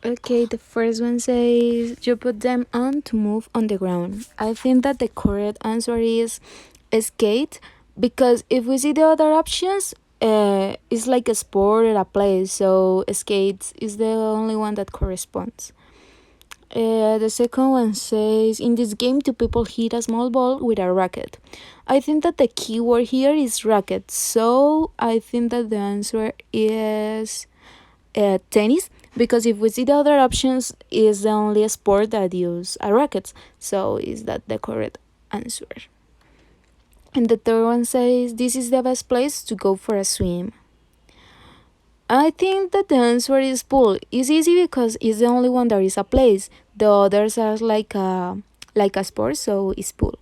Okay, the first one says you put them on to move on the ground. I think that the correct answer is skate because if we see the other options, it's like a sport or a play, so skates is the only one that corresponds. The second one says in this game, two people hit a small ball with a racket. I think that the key word here is racket, so I think that the answer is tennis because if we see the other options is the only sport that use a racket, so is that the correct answer. And the third one says this is the best place to go for a swim. I think that the answer is pool. It's easy because it's the only one that is a place. The others are like a sport, so it's pool.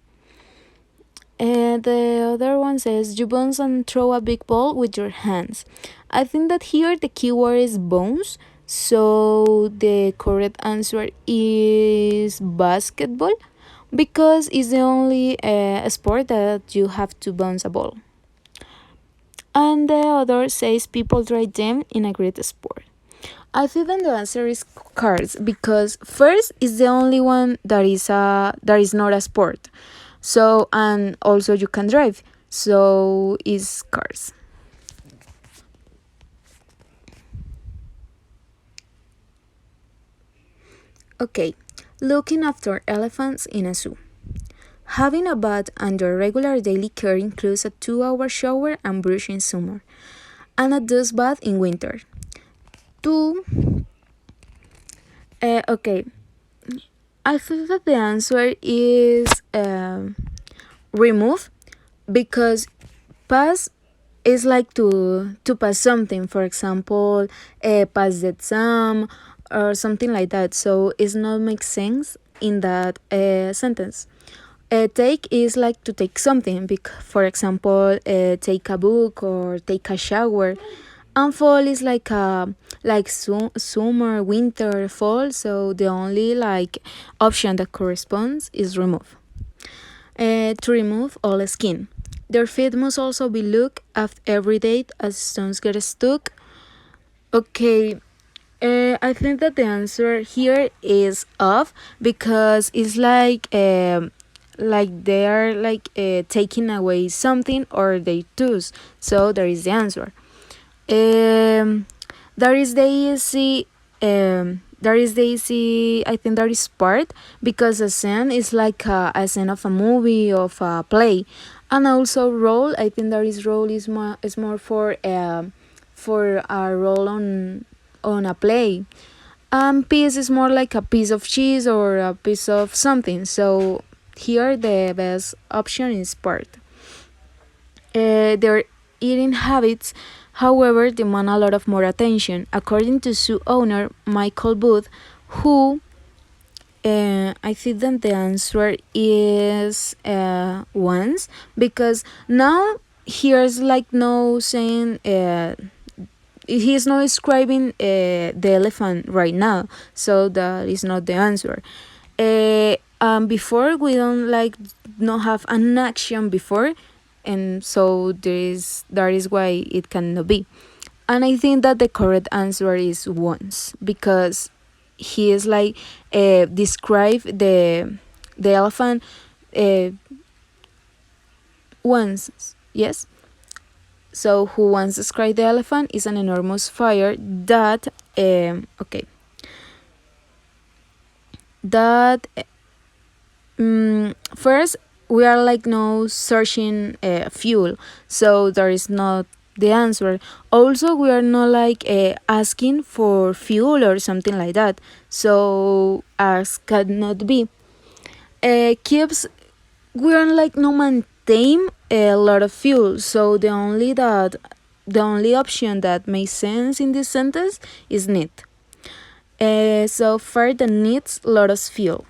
And the other one says you bounce and throw a big ball with your hands. I think that here the keyword is bounce, so the correct answer is basketball because it's the only sport that you have to bounce a ball. And the other says people try them in a great sport. I think that the answer is cars because first is the only one that is not a sport. So and also you can drive. So is cars. Okay, looking after elephants in a zoo. Having a bath and your regular daily care includes a 2-hour shower and brush in summer, and a dust bath in winter. Two. Okay, I think that the answer is remove because pass is like to pass something. For example, pass the exam or something like that. So it's not make sense in that sentence. Take is like to take something. For example, take a book or take a shower. And fall is like summer, winter, fall. So the only like option that corresponds is remove. To remove all skin. Their feet must also be looked at every day as stones get stuck. Okay, I think that the answer here is off because it's like they are taking away something or they choose. So there is the answer. There is the easy. There is the easy. I think there is part because a scene is like a scene of a movie of a play, and also role. I think there is role is more for a role on a play. Piece is more like a piece of cheese or a piece of something. So here the best option is part. Their eating habits, however, demand a lot of more attention. According to zoo owner Michael Booth, who I think that the answer is once because now here's like no saying he's not describing the elephant right now, so that is not the answer. Before we don't like not have an action before, and so that is why it cannot be. And I think that the correct answer is once because he is like describe the elephant uh, once. Yes. So who once described the elephant is an enormous fire that okay that first we are like no searching fuel, so there is not the answer. Also we are not like asking for fuel or something like that, so as cannot be. Keeps we are like no maintain a lot of fuel, so the only option that makes sense in this sentence is need. So far that needs a lot of fuel.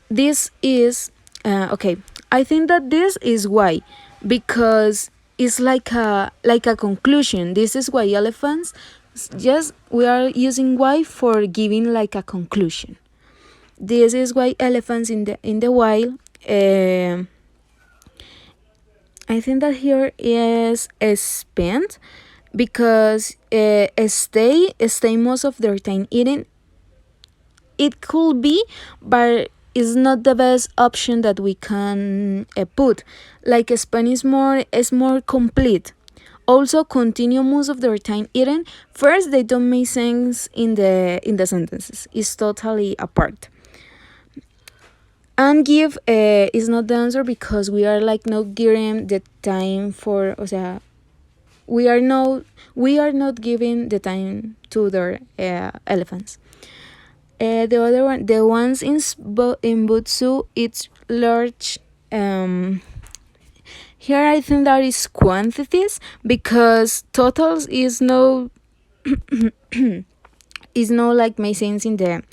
This is okay. I think that this is why because it's like a conclusion. This is why elephants. Yes, we are using why for giving like a conclusion. This is why elephants in the wild. I think that here is spent because stay most of their time eating it could be, but it's not the best option that we can put. Like Spanish more is more complete. Also, continue most of their time eating. First, they don't make sense in the sentences. It's totally apart. And give is not the answer because we are like not giving the time for, o sea, we are not giving the time to their elephants. The other one, the ones in Butsu, it's large. Here I think that is quantities because totals is no is no like make sense in the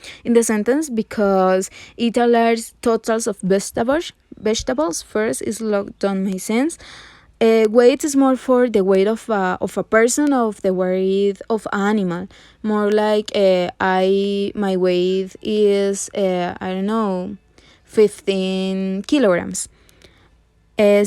sentence because it allows totals of vegetables first is like don't make sense. Weight is more for the weight of a person, of the weight of animal, more like my weight is I don't know 15 kilograms. And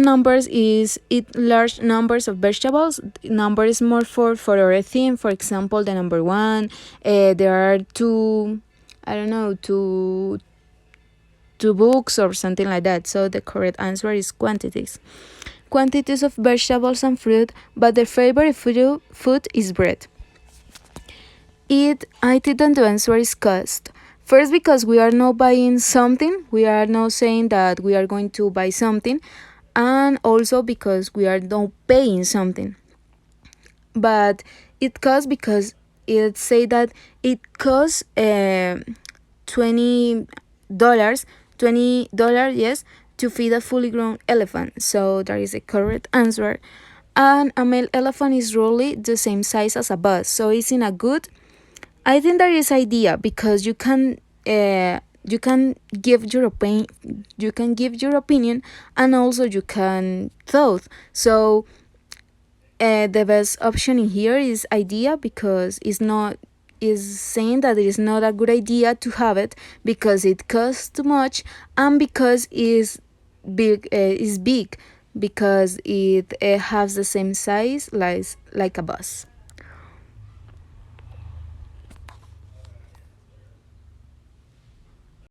numbers is it large numbers of vegetables. Number is more for our theme. For example, the number one. There are two, I don't know, two books or something like that. So the correct answer is quantities. Quantities of vegetables and fruit, but their favorite food is bread. I think the answer is cost. First, because we are not buying something, we are not saying that we are going to buy something, and also because we are not paying something. But it costs because it say that it costs $20, $20, yes, to feed a fully grown elephant. So that is a correct answer. And a male elephant is roughly the same size as a bus, so it's in a good. I think that is idea because you can give your opinion, and also you can thought. So the best option in here is idea because it's not is saying that it is not a good idea to have it because it costs too much and because is big because it has the same size like a bus.